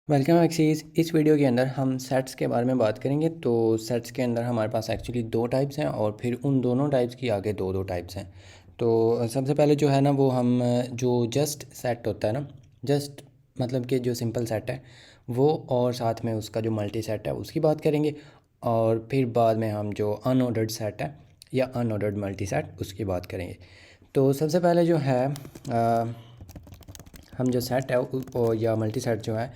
Welcome axes. इस video के अंदर हम सेट्स के बारे में बात करेंगे। तो सेट्स के अंदर हमारे पास एक्चुअली दो टाइप्स हैं और फिर उन दोनों टाइप्स की आगे दो दो टाइप्स हैं। तो सबसे पहले जो है ना वो हम जो जस्ट सेट होता है ना, जस्ट मतलब कि जो सिंपल सेट है वो, और साथ में उसका जो मल्टी सेट है उसकी बात करेंगे। और फिर बाद में हम जो अनऑर्डर्ड सेट है या अनऑर्डर्ड मल्टी सेट उसकी बात करेंगे। तो सबसे पहले जो है हम जो सेट है या मल्टी सेट जो है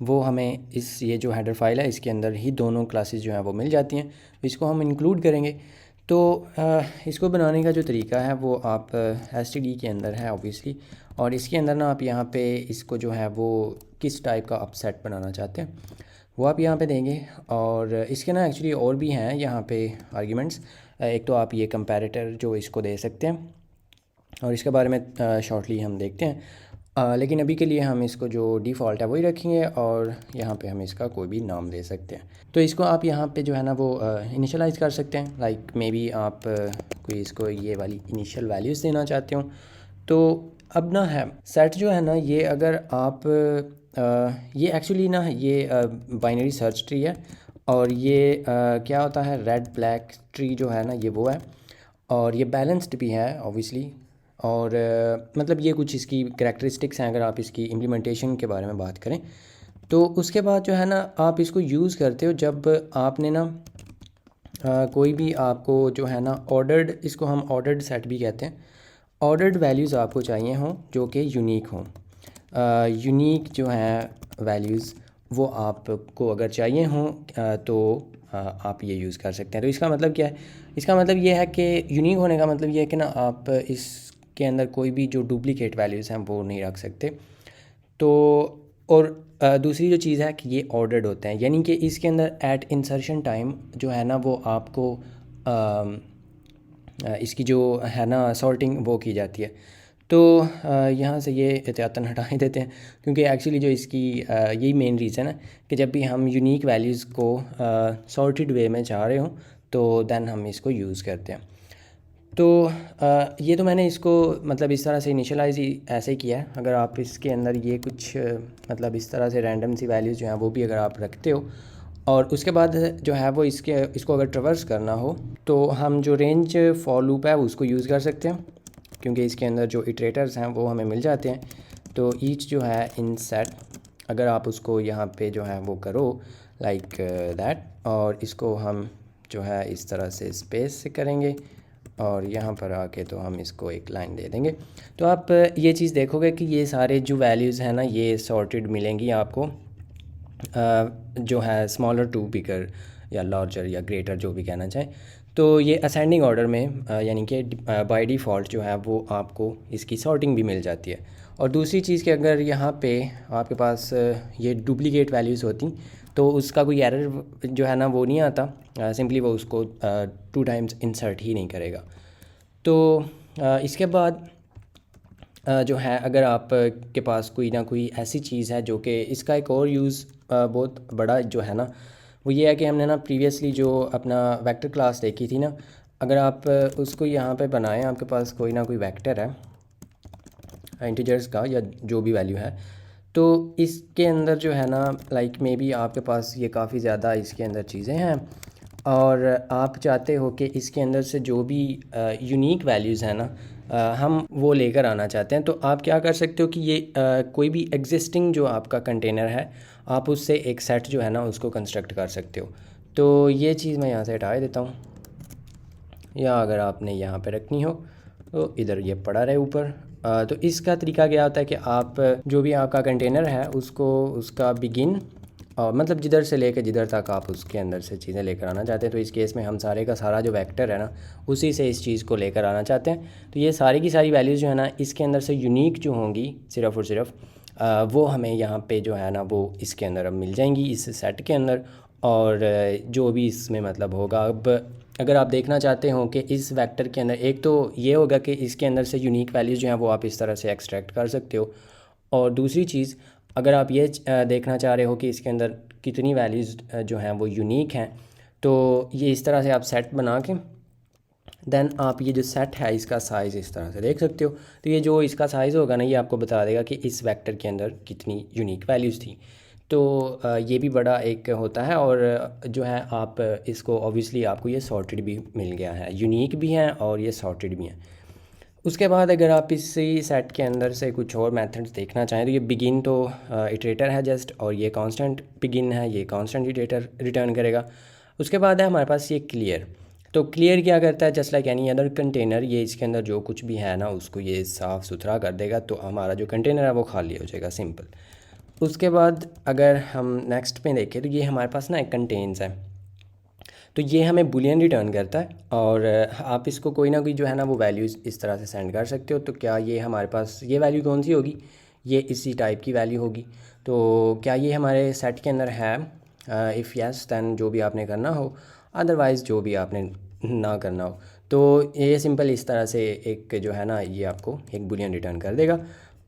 वो हमें ये जो हेडर फाइल है इसके अंदर ही दोनों क्लासेस जो हैं वो मिल जाती हैं। इसको हम इंक्लूड करेंगे। तो इसको बनाने का जो तरीका है वो आप एसटीडी के अंदर है ऑब्वियसली, और इसके अंदर ना आप यहाँ पे इसको जो है वो किस टाइप का आप सेट बनाना चाहते हैं वो आप यहाँ पे देंगे। और इसके ना एक्चुअली और भी हैं यहाँ पे आर्ग्यूमेंट्स। एक तो आप ये कंपैरेटर जो इसको दे सकते हैं और इसके बारे में शॉर्टली हम देखते हैं। लेकिन अभी के लिए हम इसको जो डिफ़ॉल्ट है वही रखेंगे और यहाँ पे हम इसका कोई भी नाम दे सकते हैं। तो इसको आप यहाँ पे जो है ना वो इनिशियलाइज़ कर सकते हैं। लाइक मे बी आप कोई इसको ये वाली इनिशियल वैल्यूज़ देना चाहते हो। तो अब ना है सेट जो है ना ये, अगर आप ये एक्चुअली ना ये बाइनरी सर्च ट्री है। और ये क्या होता है, रेड ब्लैक ट्री जो है ना ये वो है, और ये बैलेंस्ड भी है ऑब्वियसली। और मतलब ये कुछ इसकी करैक्टरिस्टिक्स हैं। अगर आप इसकी इम्प्लीमेंटेशन के बारे में बात करें तो उसके बाद जो है ना आप इसको यूज़ करते हो जब आपने ना कोई भी आपको जो है ना ऑर्डर्ड, इसको हम ऑर्डर्ड सेट भी कहते हैं, ऑर्डर्ड वैल्यूज़ आपको चाहिए हों जो कि यूनिक हों। यूनिक जो है वैल्यूज़ वो आपको अगर चाहिए हों तो आप ये यूज़ कर सकते हैं। तो इसका मतलब क्या है, इसका मतलब ये है कि यूनिक होने का मतलब ये है कि ना आप इसके अंदर कोई भी जो डुप्लीकेट वैल्यूज़ हैं वो नहीं रख सकते। तो और दूसरी जो चीज़ है कि ये ऑर्डर्ड होते हैं, यानी कि इसके अंदर एट इंसर्शन टाइम जो है ना वो आपको इसकी जो है ना सॉर्टिंग वो की जाती है। तो यहाँ से ये एहतियातन हटा ही देते हैं, क्योंकि एक्चुअली जो इसकी यही मेन रीज़न है कि जब भी हम यूनिक वैल्यूज़ को सॉर्टेड वे में चाह रहे हों तो देन हम इसको यूज़ करते हैं। तो ये तो मैंने इसको मतलब इस तरह से इनिशियलाइज ही ऐसे ही किया है। अगर आप इसके अंदर ये कुछ मतलब इस तरह से रैंडम सी वैल्यूज़ जो हैं वो भी अगर आप रखते हो और उसके बाद जो है वो इसको अगर ट्रैवर्स करना हो तो हम जो रेंज फॉर लूप है उसको यूज़ कर सकते हैं, क्योंकि इसके अंदर जो इटरेटर्स हैं वो हमें मिल जाते हैं। तो ईच जो है इन सेट, अगर आप उसको यहाँ पे जो है वो करो लाइक दैट, और इसको हम जो है इस तरह से स्पेस से करेंगे और यहाँ पर आके तो हम इसको एक लाइन दे देंगे। तो आप ये चीज़ देखोगे कि ये सारे जो वैल्यूज़ हैं ना ये सॉर्टेड मिलेंगी आपको, जो है स्मॉलर टू बिगर या लार्जर या ग्रेटर जो भी कहना चाहें। तो ये असेंडिंग ऑर्डर में यानी कि बाय डिफ़ॉल्ट जो है वो आपको इसकी सॉर्टिंग भी मिल जाती है। और दूसरी चीज़ कि अगर यहाँ पे आपके पास ये डुप्लीकेट वैल्यूज़ होती तो उसका कोई एरर जो है ना वो नहीं आता, सिंपली वो उसको 2 टाइम्स इंसर्ट ही नहीं करेगा। तो इसके बाद जो है अगर आप के पास कोई ना कोई ऐसी चीज़ है जो कि इसका एक और यूज़ बहुत बड़ा जो है ना वो ये है कि हमने ना प्रीवियसली जो अपना वेक्टर क्लास देखी थी ना, अगर आप उसको यहाँ पे बनाएं, आपके पास कोई ना कोई वेक्टर है इंटीजर्स का या जो भी वैल्यू है, तो इसके अंदर जो है ना लाइक मे बी आपके पास ये काफ़ी ज़्यादा इसके अंदर चीज़ें हैं और आप चाहते हो कि इसके अंदर से जो भी यूनिक वैल्यूज़ हैं ना हम वो लेकर आना चाहते हैं। तो आप क्या कर सकते हो कि ये कोई भी एग्जिस्टिंग जो आपका कंटेनर है आप उससे एक सेट जो है ना उसको कंस्ट्रक्ट कर सकते हो। तो ये चीज़ मैं यहाँ से हटा देता हूँ, या अगर आपने यहाँ पे रखनी हो तो इधर ये पड़ा रहे ऊपर। तो इसका तरीका क्या होता है कि आप जो भी आपका कंटेनर है उसको उसका बिगिन और मतलब जिधर से लेकर जिधर तक आप उसके अंदर से चीज़ें लेकर आना चाहते हैं। तो इस केस में हम सारे का सारा जो वेक्टर है ना उसी से इस चीज़ को लेकर आना चाहते हैं। तो ये सारी की सारी वैल्यूज़ जो है ना इसके अंदर से यूनिक जो होंगी सिर्फ़ और सिर्फ वो हमें यहाँ पे जो है ना वो इसके अंदर अब मिल जाएंगी इस सेट के अंदर। और जो भी इसमें मतलब होगा, अब अगर आप देखना चाहते हो कि इस वेक्टर के अंदर एक तो ये होगा कि इसके अंदर से यूनिक वैल्यूज़ जो हैं वो आप इस तरह से एक्सट्रैक्ट कर सकते हो। और दूसरी चीज़ अगर आप ये देखना चाह रहे हो कि इसके अंदर कितनी वैल्यूज़ जो हैं वो यूनिक हैं, तो ये इस तरह से आप सेट बना के देन आप ये जो सेट है इसका साइज़ इस तरह से देख सकते हो। तो ये जो इसका साइज़ होगा ना ये आपको बता देगा कि इस वेक्टर के अंदर कितनी यूनिक वैल्यूज़ थी। तो ये भी बड़ा एक होता है। और जो है आप इसको ऑब्वियसली आपको ये सॉर्टेड भी मिल गया है, यूनिक भी हैं और ये सॉर्टेड भी हैं। उसके बाद अगर आप इसी सेट के अंदर से कुछ और मेथड्स देखना चाहें तो ये बिगिन तो इटरेटर है जस्ट, और ये कांस्टेंट बिगिन है, ये कांस्टेंट इटरेटर रिटर्न करेगा। उसके बाद है हमारे पास ये क्लियर। तो क्लियर क्या करता है, just like any other container, ये इसके अंदर जो कुछ भी है ना उसको ये साफ़ सुथरा कर देगा, तो हमारा जो कंटेनर है वो खाली हो जाएगा, सिंपल। उसके बाद अगर हम नेक्स्ट पे देखें तो ये हमारे पास ना एक कंटेन्स है, तो ये हमें बुलियन रिटर्न करता है। और आप इसको कोई ना कोई जो है ना वो वैल्यूज़ इस तरह से सेंड कर सकते हो। तो क्या ये हमारे पास ये वैल्यू कौन सी होगी, ये इसी टाइप की वैल्यू होगी। तो क्या ये हमारे सेट के अंदर है, इफ़ यस दैन जो भी आपने करना हो, अदरवाइज़ जो भी आपने ना करना हो। तो ये सिंपल इस तरह से एक जो है ना ये आपको एक बुलियन रिटर्न कर देगा।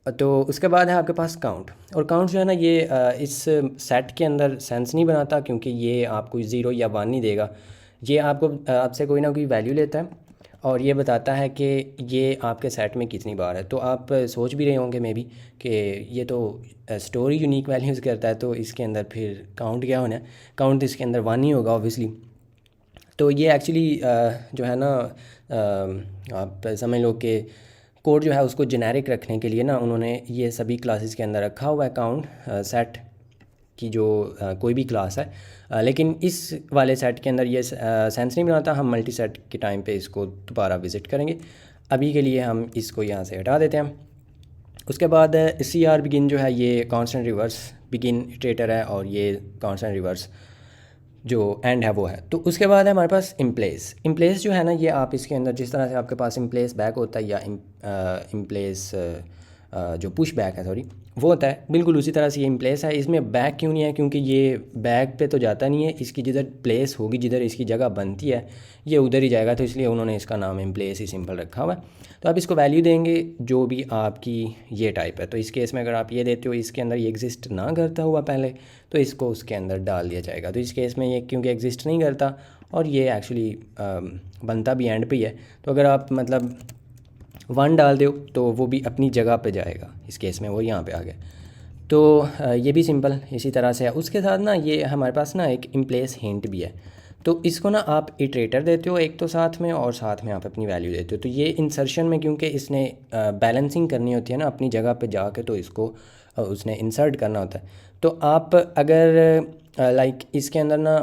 तो उसके बाद है आपके पास काउंट। और काउंट जो है ना ये इस सेट के अंदर सेंस नहीं बनाता, क्योंकि ये आपको 0 या 1 नहीं देगा। ये आपको आपसे कोई ना कोई वैल्यू लेता है और ये बताता है कि ये आपके सेट में कितनी बार है। तो आप सोच भी रहे होंगे मे बी कि ये तो स्टोरी यूनिक वैल्यूज़ करता है, तो इसके अंदर फिर काउंट क्या होना है, काउंट इसके अंदर 1 ही होगा ऑब्वियसली। तो ये एक्चुअली जो है ना आप समझ लो कि कोड जो है उसको जेनेरिक रखने के लिए ना उन्होंने ये सभी क्लासेस के अंदर रखा हुआ है काउंट सेट की जो कोई भी क्लास है। लेकिन इस वाले सेट के अंदर ये सेंस नहीं बनाता। हम मल्टी सेट के टाइम पे इसको दोबारा विज़िट करेंगे। अभी के लिए हम इसको यहाँ से हटा देते हैं। उसके बाद सी आर बिगिन जो है ये कांस्टेंट रिवर्स बिगिन इटरेटर है, और ये कांस्टेंट रिवर्स जो एंड है वो है। तो उसके बाद है हमारे पास इम्प्लेस। इम्प्लेस जो है ना ये आप इसके अंदर जिस तरह से आपके पास इम्प्लेस बैक होता है या इम्प्लेस जो पुश बैक है सॉरी वो होता है, बिल्कुल उसी तरह से ये इम्प्लेस है। इसमें बैक क्यों नहीं है, क्योंकि ये बैक पे तो जाता नहीं है, इसकी जिधर प्लेस होगी, जिधर इसकी जगह बनती है ये उधर ही जाएगा, तो इसलिए उन्होंने इसका नाम इम्प्लेस ही सिंपल रखा हुआ है। तो आप इसको वैल्यू देंगे जो भी आपकी ये टाइप है। तो इस केस में अगर आप ये देते हो इसके अंदर ये एग्जिस्ट ना करता हुआ पहले, तो इसको उसके अंदर डाल दिया जाएगा। तो इस केस में ये क्योंकि एग्जिस्ट नहीं करता और ये एक्चुअली बनता भी एंड पे ही है, तो अगर आप मतलब 1 डाल दो तो वो भी अपनी जगह पे जाएगा। इस केस में वो यहाँ पे आ गया। तो ये भी सिंपल इसी तरह से है। उसके साथ ना ये हमारे पास ना एक इम्प्लेस हिंट भी है। तो इसको ना आप इटरेटर देते हो एक तो साथ में, और साथ में आप अपनी वैल्यू देते हो। तो ये इंसर्शन में क्योंकि इसने बैलेंसिंग करनी होती है ना अपनी जगह पे जाके, तो इसको उसने इंसर्ट करना होता है। तो आप अगर लाइक इसके अंदर ना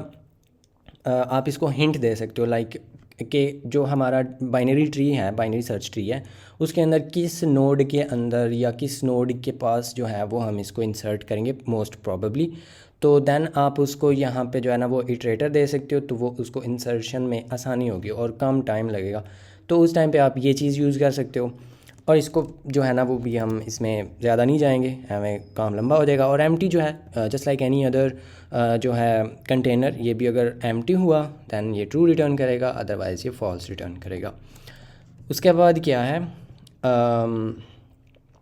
आप इसको हिंट दे सकते हो लाइक कि जो हमारा बाइनरी ट्री है, बाइनरी सर्च ट्री है, उसके अंदर किस नोड के अंदर या किस नोड के पास जो है वो हम इसको इंसर्ट करेंगे मोस्ट प्रोबेबली। तो देन आप उसको यहाँ पे जो है ना वो इटरेटर दे सकते हो, तो वो उसको इंसर्शन में आसानी होगी और कम टाइम लगेगा। तो उस टाइम पे आप ये चीज़ यूज़ कर सकते हो। और इसको जो है ना वो भी हम इसमें ज़्यादा नहीं जाएंगे, हमें काम लंबा हो जाएगा। और एम्प्टी जो है जस्ट लाइक एनी अदर जो है कंटेनर, ये भी अगर एम्प्टी हुआ दैन ये ट्रू रिटर्न करेगा, अदरवाइज़ ये फॉल्स रिटर्न करेगा। उसके बाद क्या है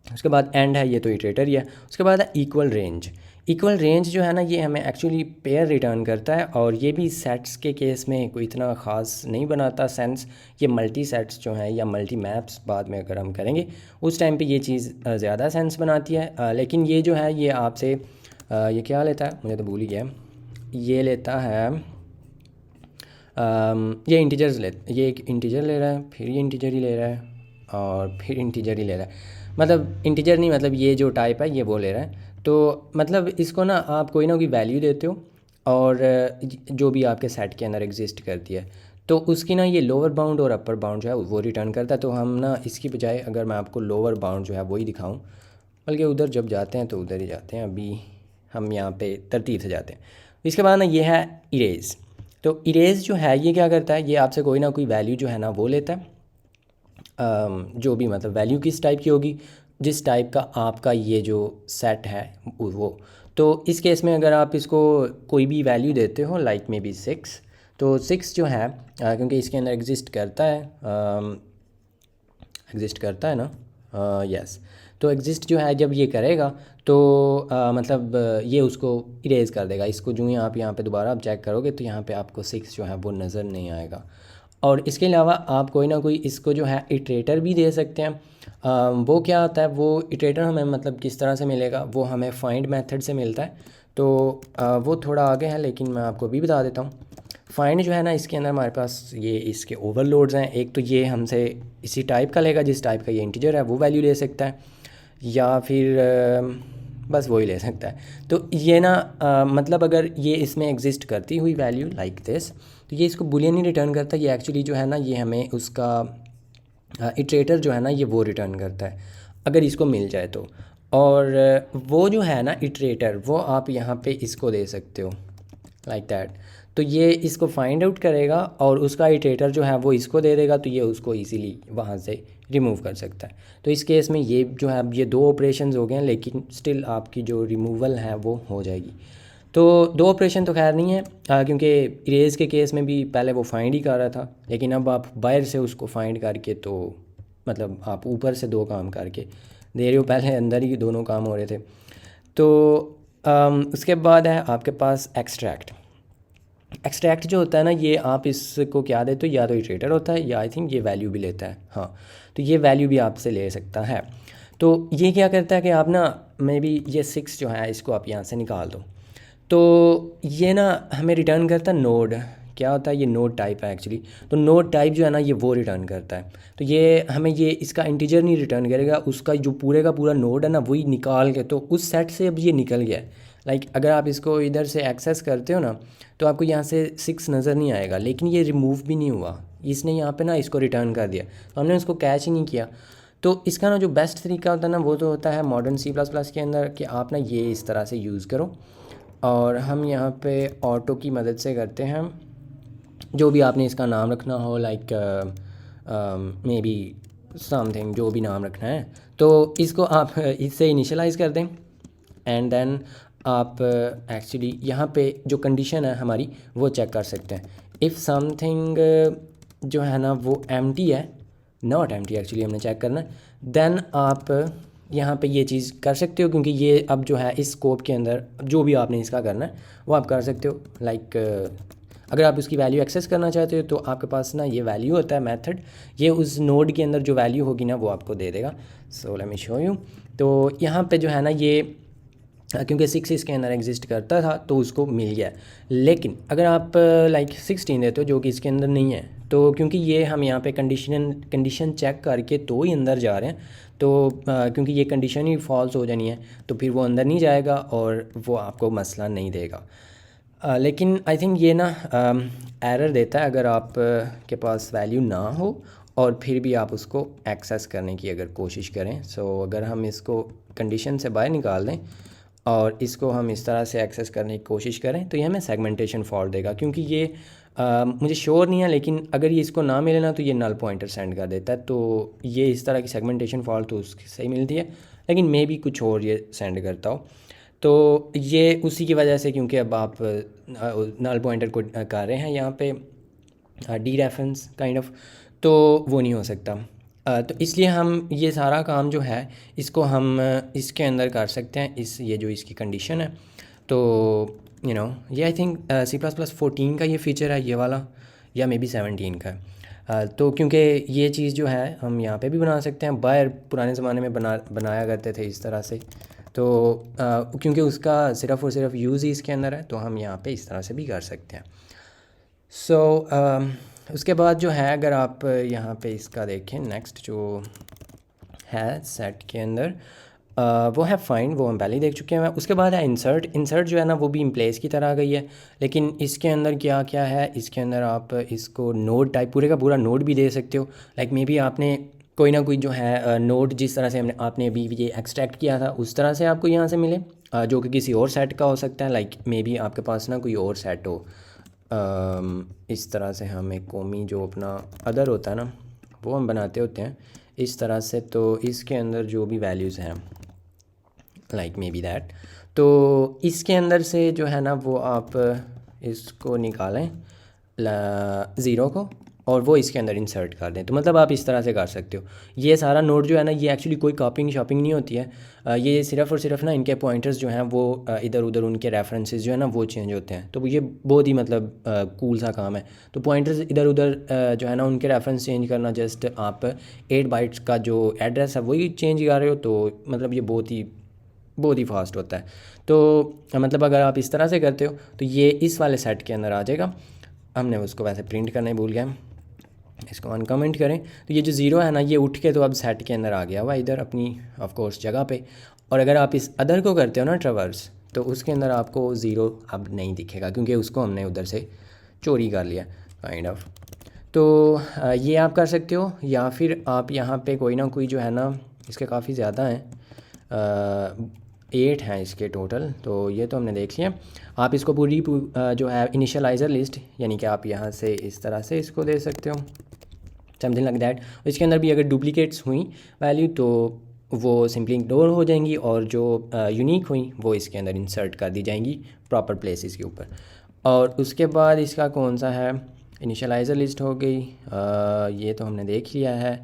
उसके बाद एंड है, ये तो इटरेटर ही है। उसके बाद है इक्वल रेंज। इक्वल रेंज जो है ना ये हमें एक्चुअली पेयर रिटर्न करता है, और ये भी सेट्स के केस में कोई इतना ख़ास नहीं बनाता सेंस। ये मल्टी सेट्स जो हैं या मल्टी मैप्स बाद में अगर हम करेंगे उस टाइम पे ये चीज़ ज़्यादा सेंस बनाती है। लेकिन ये जो है ये आपसे ये क्या लेता है मुझे तो भूल ही गया। ये लेता है ये इंटीजर्स ये एक इंटीजर ले रहा है, फिर ये इंटीजर ही ले रहा है, और फिर इंटीजर ही ले रहा है। मतलब इंटीजर नहीं, मतलब ये जो टाइप है ये वो ले रहा है। तो मतलब इसको ना आप कोई ना कोई वैल्यू देते हो, और जो भी आपके सेट के अंदर एग्जिस्ट करती है, तो उसकी ना ये लोअर बाउंड और अपर बाउंड जो है वो रिटर्न करता है। तो हम ना इसकी बजाय अगर मैं आपको लोअर बाउंड जो है वही दिखाऊं, बल्कि उधर जब जाते हैं तो उधर ही जाते हैं, अभी हम यहाँ पे तरतीब से जाते हैं। इसके बाद ना ये है इरेज। तो इरेज जो है ये क्या करता है, ये आपसे कोई ना कोई वैल्यू जो है ना वो लेता है, जो भी मतलब वैल्यू किस टाइप की होगी, जिस टाइप का आपका ये जो सेट है वो। तो इस केस में अगर आप इसको कोई भी वैल्यू देते हो लाइक मे बी 6, तो 6 जो है क्योंकि इसके अंदर एग्जिस्ट करता है ना, यस। तो एग्जिस्ट जो है जब ये करेगा तो मतलब ये उसको इरेज कर देगा। इसको जो ही आप यहाँ पे दोबारा आप चेक करोगे तो यहाँ पे आपको 6 जो है वो नज़र नहीं आएगा। और इसके अलावा आप कोई ना कोई इसको जो है इटरेटर भी दे सकते हैं। वो क्या होता है, वो इटरेटर हमें मतलब किस तरह से मिलेगा, वो हमें फाइंड मेथड से मिलता है। तो वो थोड़ा आगे है, लेकिन मैं आपको अभी बता देता हूँ। फाइंड जो है ना, इसके अंदर हमारे पास ये इसके ओवरलोड्स हैं। एक तो ये हमसे इसी टाइप का लेगा, जिस टाइप का ये इंटीजर है वो वैल्यू ले सकता है, या फिर बस वही ले सकता है। तो ये ना मतलब अगर ये इसमें एग्जिस्ट करती हुई वैल्यू लाइक दिस, तो ये इसको बुलियन ही रिटर्न करता है। ये एक्चुअली जो है ना, ये हमें उसका इटरेटर जो है ना, ये वो रिटर्न करता है अगर इसको मिल जाए तो। और वो जो है ना इटरेटर, वो आप यहाँ पे इसको दे सकते हो लाइक दैट। तो ये इसको फाइंड आउट करेगा और उसका इटरेटर जो है वो इसको दे देगा, तो ये उसको इजीली वहाँ से रिमूव कर सकता है। तो इस केस में ये जो है, अब ये दो ऑपरेशंस हो गए हैं, लेकिन स्टिल आपकी जो रिमूवल है वो हो जाएगी। तो दो ऑपरेशन तो खैर नहीं है, क्योंकि इरेज के केस में भी पहले वो फाइंड ही कर रहा था, लेकिन अब आप बाहर से उसको फाइंड करके, तो मतलब आप ऊपर से दो काम करके दे रहे हो, पहले अंदर ही दोनों काम हो रहे थे। तो उसके बाद है आपके पास एक्सट्रैक्ट। एक्सट्रैक्ट जो होता है ना, ये आप इसको क्या देते हो, या तो इटरेटर होता है, या आई थिंक ये वैल्यू भी लेता है। हाँ, तो ये वैल्यू भी आपसे ले सकता है। तो ये क्या करता है कि आप ना, मे बी ये 6 जो है इसको आप यहाँ से निकाल दो, तो ये ना हमें रिटर्न करता है नोड। क्या होता है, ये नोड टाइप है एक्चुअली। तो नोड टाइप जो है ना, ये वो रिटर्न करता है। तो ये हमें ये इसका इंटीजर नहीं रिटर्न करेगा, उसका जो पूरे का पूरा नोड है ना, वही निकाल के, तो उस सेट से अब ये निकल गया है। लाइक अगर आप इसको इधर से एक्सेस करते हो ना, तो आपको यहाँ से 6 नज़र नहीं आएगा, लेकिन ये रिमूव भी नहीं हुआ, इसने यहाँ पे ना इसको रिटर्न कर दिया, तो हमने उसको कैच ही नहीं किया। तो इसका ना जो बेस्ट तरीका होता है ना, वो तो होता है मॉडर्न C++ के अंदर, कि आप ना ये इस तरह से यूज़ करो। और हम यहाँ पे ऑटो की मदद से करते हैं, जो भी आपने इसका नाम रखना हो, लाइक मे बी समथिंग, जो भी नाम रखना है, तो इसको आप इससे इनिशियलाइज़ कर दें। एंड देन आप एक्चुअली यहाँ पे जो कंडीशन है हमारी, वो चेक कर सकते हैं। इफ़ समथिंग जो है ना वो एम्प्टी है, नॉट एम्प्टी एक्चुअली हमने चेक करना है, देन आप यहाँ पे ये चीज़ कर सकते हो, क्योंकि ये अब जो है इस स्कोप के अंदर जो भी आपने इसका करना है वो आप कर सकते हो। लाइक अगर आप उसकी वैल्यू एक्सेस करना चाहते हो, तो आपके पास ना ये वैल्यू होता है मेथड, ये उस नोड के अंदर जो वैल्यू होगी ना, वो आपको दे देगा। So let me show you. तो यहाँ पे जो है ना, ये क्योंकि 6 इसके अंदर एग्जिस्ट करता था, तो उसको मिल गया। लेकिन अगर आप लाइक 16 देते हो, जो कि इसके अंदर नहीं है, तो क्योंकि ये हम यहाँ पे कंडीशन चेक करके तो ही अंदर जा रहे हैं, तो क्योंकि ये कंडीशन ही फॉल्स हो जानी है, तो फिर वो अंदर नहीं जाएगा और वो आपको मसला नहीं देगा। लेकिन आई थिंक ये ना एरर देता है अगर आप के पास वैल्यू ना हो और फिर भी आप उसको एक्सेस करने की अगर कोशिश करें। सो अगर हम इसको कंडीशन से बाहर निकाल दें और इसको हम इस तरह से एक्सेस करने की कोशिश करें, तो ये हमें सेगमेंटेशन फॉल्ट देगा, क्योंकि ये मुझे श्योर नहीं है, लेकिन अगर ये इसको ना मिले ना, तो ये नल पॉइंटर सेंड कर देता है। तो ये इस तरह की सेगमेंटेशन फॉल्ट तो उससे ही मिलती है, लेकिन मे भी कुछ और ये सेंड करता हो। तो ये उसी की वजह से, क्योंकि अब आप नल पॉइंटर को कर रहे हैं यहाँ पे डी रेफरेंस काइंड ऑफ, तो वो नहीं हो सकता। तो इसलिए हम ये सारा काम जो है, इसको हम इसके अंदर कर सकते हैं, इस ये जो इसकी कंडीशन है। तो ये आई थिंक C++ 14 का ये फ़ीचर है, ये वाला, या मे बी 17 का है। तो क्योंकि ये चीज़ जो है हम यहाँ पे भी बना सकते हैं, बाहर पुराने ज़माने में बनाया करते थे इस तरह से। तो क्योंकि उसका सिर्फ़ और सिर्फ यूज़ ही इसके अंदर है, तो हम यहाँ पे इस तरह से भी कर सकते हैं। सो उसके बाद जो है, अगर आप यहाँ पे इसका देखें, नेक्स्ट जो है सेट के अंदर, वो है फाइंड, वो हम पहले ही देख चुके हैं। उसके बाद है इंसर्ट। इंसर्ट जो है ना, वो भी इन प्लेस की तरह आ गई है, लेकिन इसके अंदर क्या क्या है, इसके अंदर आप इसको नोड टाइप, पूरे का पूरा नोड भी दे सकते हो। लाइक मे बी आपने कोई ना कोई जो है नोड, जिस तरह से आपने अभी ये एक्सट्रैक्ट किया था, उस तरह से आपको यहाँ से मिले, जो कि किसी और सेट का हो सकता है। लाइक मे बी आपके पास ना कोई और सेट हो, इस तरह से हम एक कौमी जो अपना अदर होता है ना, वो हम बनाते होते हैं इस तरह से। तो इसके अंदर जो भी वैल्यूज़ हैं, लाइक मे बी दैट, तो इसके अंदर से जो है ना, वो आप इसको निकालें ज़ीरो को, और वो इसके अंदर इंसर्ट कर दें। तो मतलब आप इस तरह से कर सकते हो। ये सारा नोड जो है ना, ये एक्चुअली कोई कॉपिंग शॉपिंग नहीं होती है। ये सिर्फ़ और सिर्फ ना इनके पॉइंटर्स जो हैं वो इधर उधर उनके रेफरेंसेस जो है ना वो चेंज होते हैं। तो ये बहुत ही मतलब कूल सा काम है। तो पॉइंटर्स इधर उधर जो है ना उनके रेफरेंस चेंज करना, जस्ट आप 8 बाइट्स का जो एड्रेस है वही चेंज कर रहे हो। तो मतलब ये बहुत ही बहुत ही फास्ट होता है। तो मतलब अगर आप इस तरह से करते हो तो ये इस वाले सेट के अंदर आ जाएगा। हमने उसको वैसे प्रिंट करना ही भूल गए, इसको अनकमेंट करें तो ये जो ज़ीरो है ना ये उठ के तो अब सेट के अंदर आ गया हुआ इधर अपनी ऑफ कोर्स जगह पे। और अगर आप इस अदर को करते हो ना ट्रैवर्स, तो उसके अंदर आपको ज़ीरो अब नहीं दिखेगा क्योंकि उसको हमने उधर से चोरी कर लिया काइंड ऑफ। तो ये आप कर सकते हो, या फिर आप यहाँ पे कोई ना कोई जो है ना, इसके काफ़ी ज़्यादा हैं, 8 हैं इसके टोटल, तो ये तो हमने देख लिया। आप इसको पूरी जो है इनिशियलाइज़र लिस्ट, यानी कि आप यहाँ से इस तरह से इसको दे सकते हो, समथिंग लाइक दैट। इसके अंदर भी अगर डुप्लीकेट्स हुई वैल्यू तो वो सिंपली इग्नोर हो जाएंगी, और जो यूनिक हुई वो इसके अंदर इंसर्ट कर दी जाएंगी प्रॉपर प्लेसेस के ऊपर। और उसके बाद इसका कौन सा है, इनिशियलाइज़र लिस्ट हो गई, ये तो हमने देख लिया है।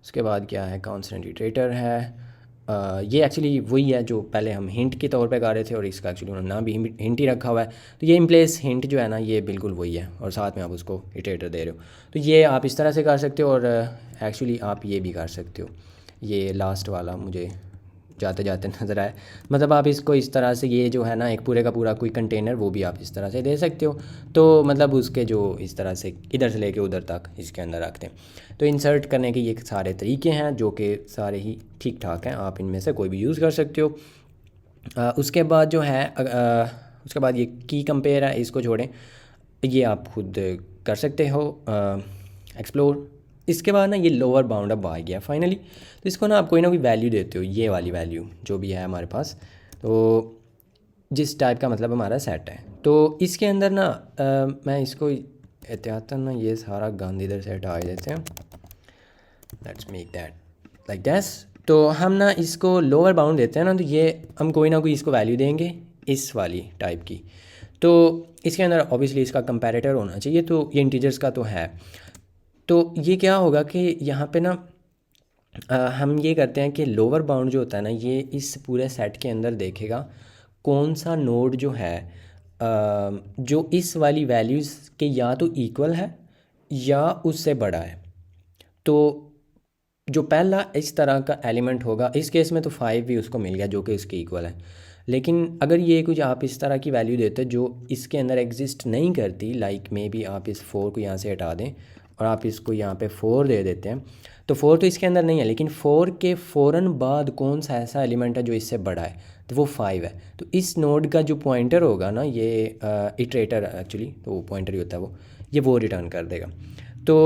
उसके बाद क्या है, कांस्टेंट इटरेटर है, ये एक्चुअली वही है जो पहले हम हिंट के तौर पे गा रहे थे, और इसका एक्चुअली उन्होंने नाम भी हिंट ही रखा हुआ है। तो ये इम्प्लेस हिंट जो है ना ये बिल्कुल वही है, और साथ में आप उसको इटरेटर दे रहे हो। तो ये आप इस तरह से कर सकते हो, और एक्चुअली आप ये भी कर सकते हो। ये लास्ट वाला मुझे जाते जाते नज़र आए, मतलब आप इसको इस तरह से, ये जो है ना एक पूरे का पूरा कोई कंटेनर, वो भी आप इस तरह से दे सकते हो। तो मतलब उसके जो इस तरह से इधर से लेके उधर तक इसके अंदर रखते हैं। तो इंसर्ट करने के ये सारे तरीके हैं जो कि सारे ही ठीक ठाक हैं, आप इनमें से कोई भी यूज़ कर सकते हो। उसके बाद जो है उसके बाद ये की कंपेयर है, इसको छोड़ें, ये आप खुद कर सकते हो एक्सप्लोर। इसके बाद ना ये लोअर बाउंड अब आ गया फाइनली। तो इसको ना आप कोई ना कोई वैल्यू देते हो, ये वाली वैल्यू जो भी है हमारे पास, तो जिस टाइप का मतलब हमारा सेट है। तो इसके अंदर ना मैं इसको एहतियातन ना ये सारा गंद इधर से हटा देते हैं, लेट्स मेक दैट लाइक दैस। तो हम ना इसको लोअर बाउंड देते हैं ना, तो ये हम कोई ना कोई इसको वैल्यू देंगे इस वाली टाइप की। तो इसके अंदर ऑब्वियसली इसका कंपैरेटर होना चाहिए, तो ये इंटीजर्स का तो है। तो ये क्या होगा कि यहाँ पे ना हम ये करते हैं कि लोअर बाउंड जो होता है ना ये इस पूरे सेट के अंदर देखेगा कौन सा नोड जो है जो इस वाली वैल्यूज़ के या तो इक्वल है या उससे बड़ा है। तो जो पहला इस तरह का एलिमेंट होगा, इस केस में तो 5 भी उसको मिल गया जो कि इसके इक्वल है। लेकिन अगर ये कुछ आप इस तरह की वैल्यू देते जो इसके अंदर एग्जिस्ट नहीं करती, लाइक मे बी आप इस 4 को यहाँ से हटा दें और आप इसको यहाँ पे 4 दे देते हैं, तो 4 तो इसके अंदर नहीं है, लेकिन 4 के फ़ौरन बाद कौन सा ऐसा एलिमेंट है जो इससे बड़ा है, तो वो 5 है। तो इस नोड का जो पॉइंटर होगा ना, ये इटरेटर एक्चुअली तो वो पॉइंटर ही होता है, वो रिटर्न कर देगा। तो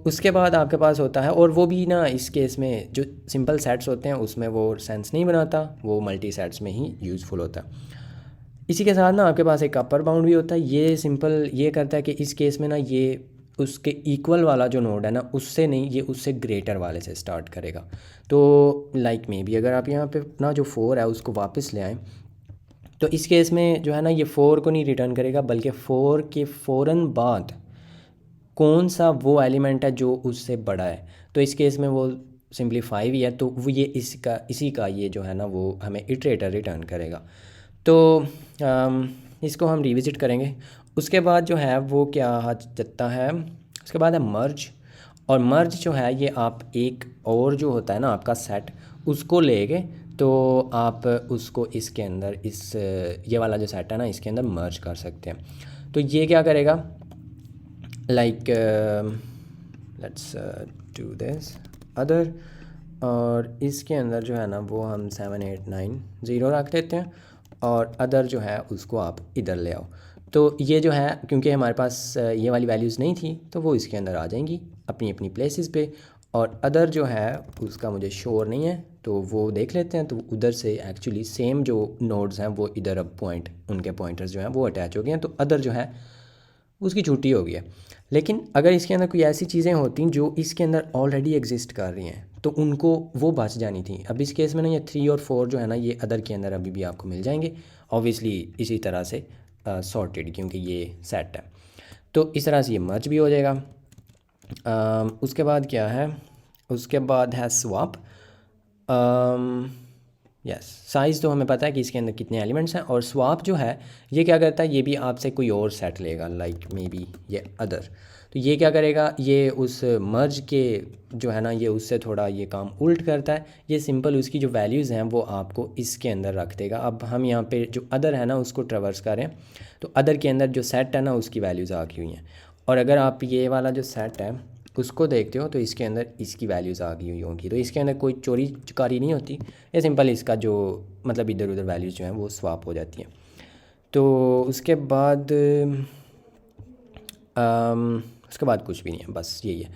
उसके बाद आपके पास होता है, और वो भी ना इस केस में जो सिंपल सेट्स होते हैं उसमें वो सेंस नहीं बनाता, वो मल्टी सेट्स में ही यूज़फुल होता है। इसी के साथ ना आपके पास एक अपर बाउंड भी होता है, ये सिंपल ये करता है कि इस केस में ना ये उसके इक्वल वाला जो नोड है ना उससे नहीं, ये उससे ग्रेटर वाले से स्टार्ट करेगा। तो लाइक में भी अगर आप यहाँ पे ना जो 4 है उसको वापस ले आएँ, तो इस केस में जो है ना ये 4 को नहीं रिटर्न करेगा, बल्कि 4 के फ़ौरन बाद कौन सा वो एलिमेंट है जो उससे बड़ा है। तो इस केस में वो सिंपली 5 ही है, तो वो ये इसी का ये जो है ना वो हमें इटरेटर रिटर्न करेगा। तो इसको हम रिविज़िट करेंगे। उसके बाद जो है वो क्या आ जाता है, उसके बाद है मर्ज। और मर्ज जो है ये आप एक और जो होता है ना आपका सेट, उसको लेके तो आप उसको इसके अंदर इस ये वाला जो सेट है ना इसके अंदर मर्ज कर सकते हैं। तो ये क्या करेगा, like let's do this other, और इसके अंदर जो है ना वो हम 7 8 9 0 रख देते हैं, और अदर जो है उसको आप इधर ले आओ। तो ये जो है क्योंकि हमारे पास ये वाली वैल्यूज़ नहीं थी तो वो इसके अंदर आ जाएंगी अपनी अपनी प्लेसेस पे, और अदर जो है उसका मुझे श्योर नहीं है तो वो देख लेते हैं। तो उधर से एक्चुअली सेम जो नोड्स हैं वो इधर अब पॉइंट उनके पॉइंटर्स जो हैं वो अटैच हो गए हैं, तो अदर जो है उसकी छुट्टी हो गई है। लेकिन अगर इसके अंदर कोई ऐसी चीज़ें होती जो इसके अंदर ऑलरेडी एग्जिस्ट कर रही हैं तो उनको वो बच जानी थी। अब इस केस में ना ये 3 और 4 जो है ना ये अदर के अंदर अभी भी आपको मिल जाएंगे, ऑब्वियसली इसी तरह से सॉर्टेड क्योंकि ये सेट है। तो इस तरह से ये मर्ज भी हो जाएगा। उसके बाद क्या है, उसके बाद है स्वैप। यस, साइज़ तो हमें पता है कि इसके अंदर कितने एलिमेंट्स हैं, और स्वैप जो है ये क्या करता है, ये भी आपसे कोई और सेट लेगा, लाइक मे बी ये अदर। तो ये क्या करेगा, ये उस मर्ज के जो है ना ये उससे थोड़ा ये काम उल्ट करता है। ये सिंपल उसकी जो वैल्यूज़ हैं वो आपको इसके अंदर रख देगा। अब हम यहाँ पे जो अदर है ना उसको ट्रैवर्स कर रहे हैं, तो अदर के अंदर जो सेट है ना उसकी वैल्यूज़ आ गई हुई हैं। और अगर आप ये वाला जो सेट है उसको देखते हो तो इसके अंदर इसकी वैल्यूज़ आ गई हुई होंगी। तो इसके अंदर कोई चोरी चकारी नहीं होती, ये सिंपल इसका जो मतलब इधर उधर वैल्यूज़ जो हैं वो स्वाप हो जाती हैं। तो उसके बाद उसके बाद कुछ भी नहीं है, बस यही है।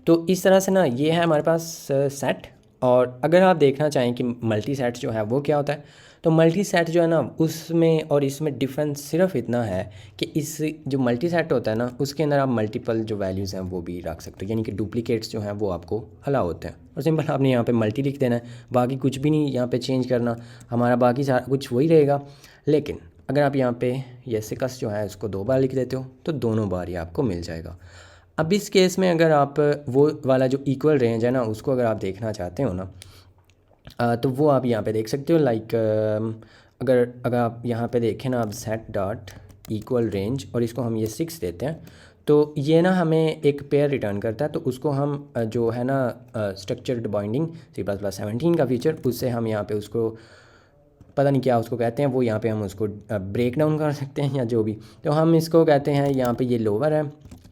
तो इस तरह से ना ये है हमारे पास सेट। और अगर आप देखना चाहें कि मल्टी सेट जो है वो क्या होता है, तो मल्टी सेट जो है ना उसमें और इसमें डिफरेंस सिर्फ इतना है कि इस जो मल्टी सेट होता है ना उसके अंदर आप मल्टीपल जो वैल्यूज़ हैं वो भी रख सकते हो, यानी कि डुप्लीकेट्स जो हैं वो आपको अलाउ होते हैं। और सिंपल आपने यहाँ पे मल्टी लिख देना है, बाकी कुछ भी नहीं यहाँ पे चेंज करना, हमारा बाकी सारा कुछ वही रहेगा। लेकिन अगर आप यहाँ पे ये सिकस जो है उसको 2 बार लिख देते हो तो दोनों बार ही आपको मिल जाएगा। अब इस केस में अगर आप वो वाला जो इक्वल रेंज है ना उसको अगर आप देखना चाहते हो ना तो वो आप यहाँ पे देख सकते हो। लाइक अगर अगर आप यहाँ पे देखें ना, आप सेट डॉट इक्वल रेंज और इसको हम ये 6 देते हैं तो ये ना हमें एक पेयर रिटर्न करता है। तो उसको हम जो है ना स्ट्रक्चर्ड बाइंडिंग C++17 का फीचर, उससे हम यहाँ पे उसको पता नहीं क्या उसको कहते हैं, वो यहाँ पे हम उसको ब्रेक डाउन कर सकते हैं या जो भी। तो हम इसको कहते हैं यहाँ पे ये लोअर है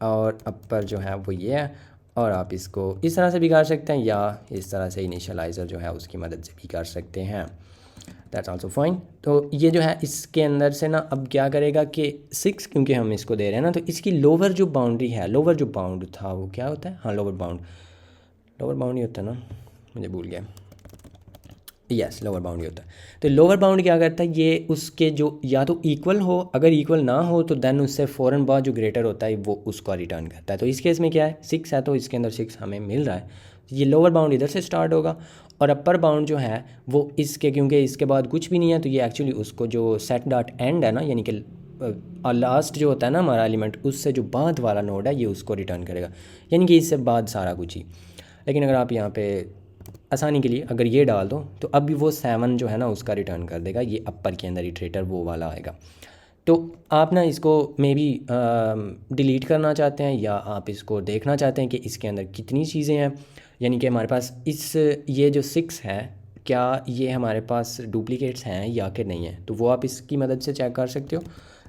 और अपर जो है वो ये है। और आप इसको इस तरह से भी कर सकते हैं या इस तरह से इनिशियलाइज़र जो है उसकी मदद से भी कर सकते हैं, दैट्स आल्सो फाइन। तो ये जो है इसके अंदर से ना अब क्या करेगा कि 6 क्योंकि हम इसको दे रहे हैं ना, तो इसकी लोअर जो बाउंड्री है, लोअर जो बाउंड था वो क्या होता है, हाँ लोअर बाउंड ही होता है ना, मुझे भूल गया, यस लोअर बाउंड ही होता है। तो लोअर बाउंड क्या करता है, ये उसके जो या तो इक्वल हो, अगर इक्वल ना हो तो देन उससे फ़ौरन बाद जो ग्रेटर होता है वो उसको रिटर्न करता है। तो इस केस में क्या है 6 है तो इसके अंदर 6 हमें मिल रहा है, ये लोअर बाउंड इधर से स्टार्ट होगा। और अपर बाउंड जो है वो इसके, क्योंकि इसके बाद कुछ भी नहीं है तो ये एक्चुअली उसको जो सेट डॉट एंड है ना, यानी कि लास्ट जो होता है ना हमारा एलिमेंट, उससे जो बाद वाला नोड है ये उसको रिटर्न करेगा, यानी कि इससे बाद सारा कुछ ही। लेकिन अगर आप यहाँ पे आसानी के लिए अगर ये डाल दो तो अब भी वो 7 जो है ना उसका रिटर्न कर देगा, ये अपर के अंदर इटरेटर वो वाला आएगा। तो आप ना इसको मे बी डिलीट करना चाहते हैं या आप इसको देखना चाहते हैं कि इसके अंदर कितनी चीज़ें हैं, यानी कि हमारे पास इस ये जो 6 है क्या ये हमारे पास डुप्लीकेट्स हैं या कि नहीं है, तो वो आप इसकी मदद से चेक कर सकते हो।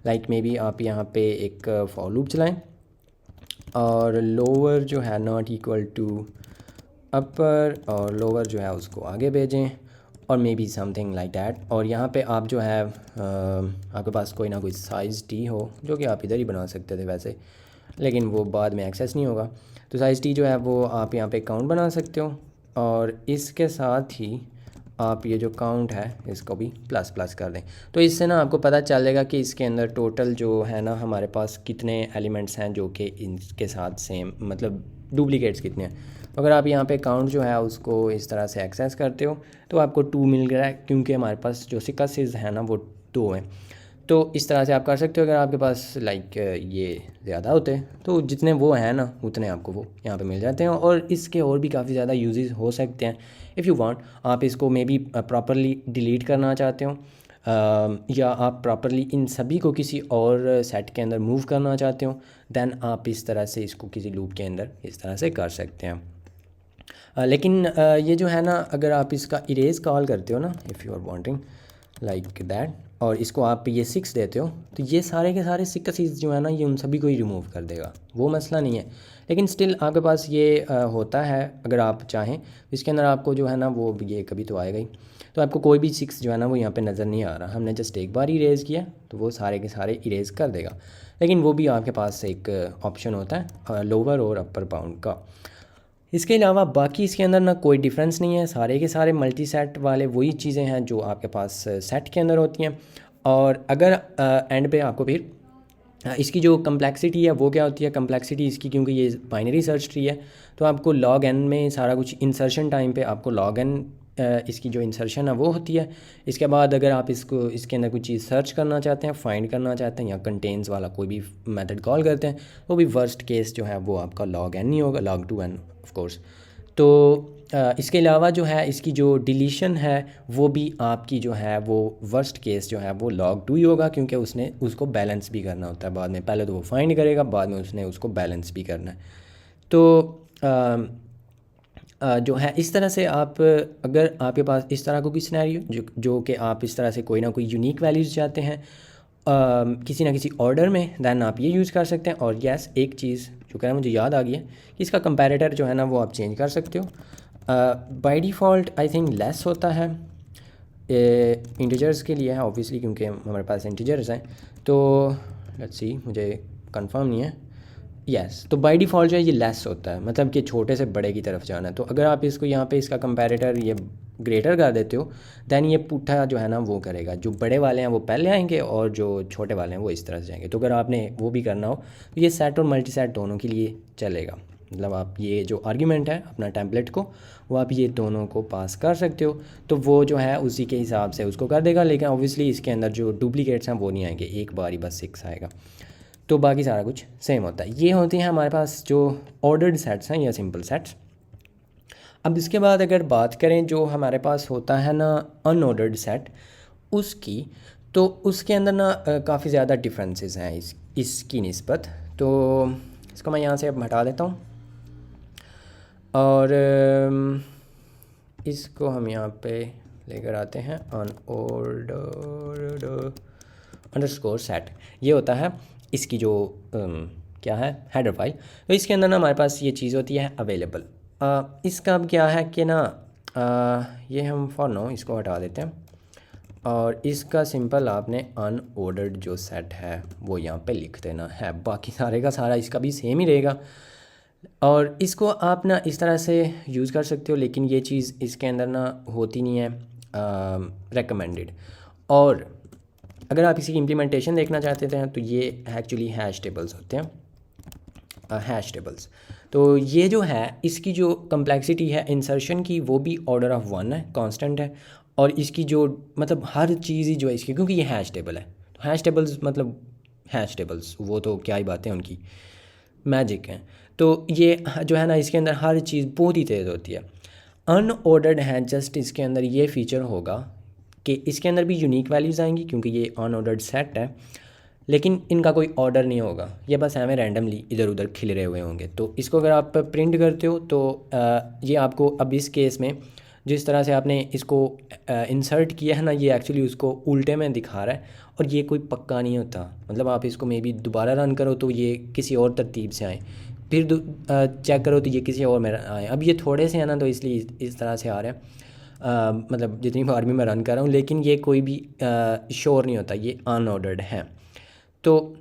लाइक मे बी आप यहाँ पे एक फॉर लूप चलाएं और लोअर जो है नॉट इक्वल टू अपर और लोअर जो है उसको आगे भेजें और may be something like that. और यहाँ पे आप जो है आपके पास कोई ना कोई साइज़ टी हो, जो कि आप इधर ही बना सकते थे वैसे, लेकिन वो बाद में एक्सेस नहीं होगा। तो साइज़ टी जो है वो आप यहाँ पे काउंट बना सकते हो और इसके साथ ही आप ये जो काउंट है इसको भी प्लस प्लस कर दें। तो इससे ना आपको पता चलेगा कि इसके अंदर टोटल जो है ना हमारे पास कितने एलिमेंट्स हैं जो कि इनके साथ सेम, मतलब डुप्लीकेट्स कितने हैं। अगर आप यहाँ पे काउंट जो है उसको इस तरह से एक्सेस करते हो तो आपको 2 मिल रहा है, क्योंकि हमारे पास जो सिक्सेस है ना वो 2 हैं। तो इस तरह से आप कर सकते हो। अगर आपके पास लाइक ये ज़्यादा होते तो जितने वो हैं ना उतने आपको वो यहाँ पे मिल जाते हैं। और इसके और भी काफ़ी ज़्यादा यूजेस हो सकते हैं इफ़ यू वांट। आप इसको मे बी प्रॉपरली डिलीट करना चाहते हो या आप प्रॉपरली इन सभी को किसी और सेट के अंदर मूव करना चाहते हो, देन आप इस तरह से इसको किसी लूप के अंदर इस तरह से कर सकते हैं। लेकिन ये जो है ना अगर आप इसका इरेज कॉल करते हो ना, if you are wanting like that, और इसको आप ये 6 देते हो तो ये सारे के सारे 6 जो है ना ये उन सभी को ही रिमूव कर देगा, वो मसला नहीं है। लेकिन स्टिल आपके पास ये होता है, अगर आप चाहें इसके अंदर आपको जो है ना वो ये कभी तो आएगा ही, तो आपको कोई भी 6 जो है ना वो यहाँ पे नज़र नहीं आ रहा। हमने जस्ट एक बार इरेज़ किया तो वो सारे के सारे इरेज़ कर देगा। लेकिन वो भी आपके पास एक ऑप्शन होता है लोअर और अपर बाउंड का। इसके अलावा बाकी इसके अंदर ना कोई डिफरेंस नहीं है, सारे के सारे मल्टी सेट वाले वही चीज़ें हैं जो आपके पास सेट के अंदर होती हैं। और अगर एंड पे आपको फिर इसकी जो कम्प्लेक्सिटी है वो क्या होती है, कम्प्लेक्सिटी इसकी, क्योंकि ये बाइनरी सर्च ट्री है तो आपको log n में सारा कुछ इंसर्शन टाइम पे आपको log n इसकी जो इंसर्शन है वो होती है। इसके बाद अगर आप इसको इसके अंदर कोई चीज़ सर्च करना चाहते हैं, फाइंड करना चाहते हैं या कंटेन्स वाला कोई भी मेथड कॉल करते हैं, वो भी वर्स्ट केस जो है वो आपका log n नहीं होगा, log 2n ऑफ कोर्स। तो इसके अलावा जो है इसकी जो डिलीशन है वो भी आपकी जो है वो वर्स्ट केस जो है वो log 2 ही होगा, क्योंकि उसने उसको बैलेंस भी करना होता है बाद में। पहले तो वो फाइंड करेगा, बाद में उसने उसको बैलेंस भी करना है। तो जो है इस तरह से आप, अगर आपके पास इस तरह को कोई सिनेरियो जो कि आप इस तरह से कोई ना कोई यूनिक वैल्यूज़ चाहते हैं किसी ना किसी ऑर्डर में, दैन आप ये यूज़ कर सकते हैं। और यस, एक चीज़ जो कह रहा है मुझे याद आ गई है कि इसका कंपैरेटर जो है ना वो आप चेंज कर सकते हो। By default I think less होता है इंटीजर्स के लिए है ऑब्वियसली, क्योंकि हमारे पास इंटीजर्स हैं। तो लेट्स सी, मुझे कंफर्म नहीं है। यस, तो बाय डिफ़ॉल्ट जो है ये लेस होता है, मतलब कि छोटे से बड़े की तरफ जाना है। तो अगर आप इसको यहाँ पे इसका कंपैरेटर ये ग्रेटर कर देते हो, दैन ये पुट्ठा जो है ना वो करेगा, जो बड़े वाले हैं वो पहले आएंगे और जो छोटे वाले हैं वो इस तरह से जाएंगे। तो अगर आपने वो भी करना हो तो ये सेट और मल्टी सेट दोनों के लिए चलेगा। मतलब आप ये जो आर्ग्यूमेंट है अपना टेम्पलेट को, वो आप ये दोनों को पास कर सकते हो, तो वो जो है उसी के हिसाब से उसको कर देगा। लेकिन ऑब्वियसली इसके अंदर जो डुप्लीकेट्स हैं वो नहीं आएंगे, एक बार ही बस 6 आएगा। तो बाकी सारा कुछ सेम होता है। ये होती हैं हमारे पास जो ऑर्डर्ड सेट्स हैं या सिंपल सेट्स। अब इसके बाद अगर बात करें जो हमारे पास होता है ना अनऑर्डर्ड सेट उसकी, तो उसके अंदर ना काफ़ी ज़्यादा डिफरेंसेस हैं इसकी निस्बत। तो इसको मैं यहाँ से अब हटा देता हूँ और इसको हम यहाँ पे लेकर आते हैं अनऑर्डर्ड अंडरस्कोर सेट। ये होता है इसकी जो क्या है हेडर फाइल। तो इसके अंदर ना हमारे पास ये चीज़ होती है अवेलेबल। इसका अब क्या है कि ना ये हम फॉर नो इसको हटा देते हैं और इसका सिंपल आपने अनऑर्डर्ड जो सेट है वो यहाँ पे लिख देना है। बाकी सारे का सारा इसका भी सेम ही रहेगा और इसको आप ना इस तरह से यूज़ कर सकते हो, लेकिन ये चीज़ इसके अंदर ना होती नहीं है रेकमेंडेड। और अगर आप इसकी इम्प्लीमेंटेशन देखना चाहते हैं तो ये एक्चुअली हैश टेबल्स होते हैं, हैश टेबल्स। तो ये जो है इसकी जो कम्प्लेक्सिटी है इंसर्शन की वो भी ऑर्डर ऑफ 1 है, कांस्टेंट है। और इसकी जो मतलब हर चीज़ ही जो है इसकी, क्योंकि ये हैश टेबल है, तो हैश टेबल्स मतलब हैश टेबल्स वो तो क्या ही बातें उनकी मैजिक हैं। तो ये जो है ना इसके अंदर हर चीज़ बहुत ही तेज़ होती है। अनऑर्डर्ड है जस्ट इसके अंदर ये फ़ीचर होगा कि इसके अंदर भी यूनिक वैल्यूज़ आएंगी क्योंकि ये अनऑर्डर्ड सेट है, लेकिन इनका कोई ऑर्डर नहीं होगा, ये बस हमें रैंडमली इधर उधर खिल रहे हुए होंगे। तो इसको अगर आप प्रिंट करते हो तो ये आपको अब इस केस में जिस तरह से आपने इसको इंसर्ट किया है ना, ये एक्चुअली उसको उल्टे में दिखा रहा है और ये कोई पक्का नहीं होता। मतलब आप इसको मे बी दोबारा रन करो तो ये किसी और तरतीब से आए, फिर चेक करो तो ये किसी और में आए। अब ये थोड़े से हैं ना तो इसलिए इस तरह से आ रहा है। मतलब जितनी बार भी मैं रन कर रहा हूँ, लेकिन ये कोई भी श्योर नहीं होता, ये अनऑर्डर्ड है। तो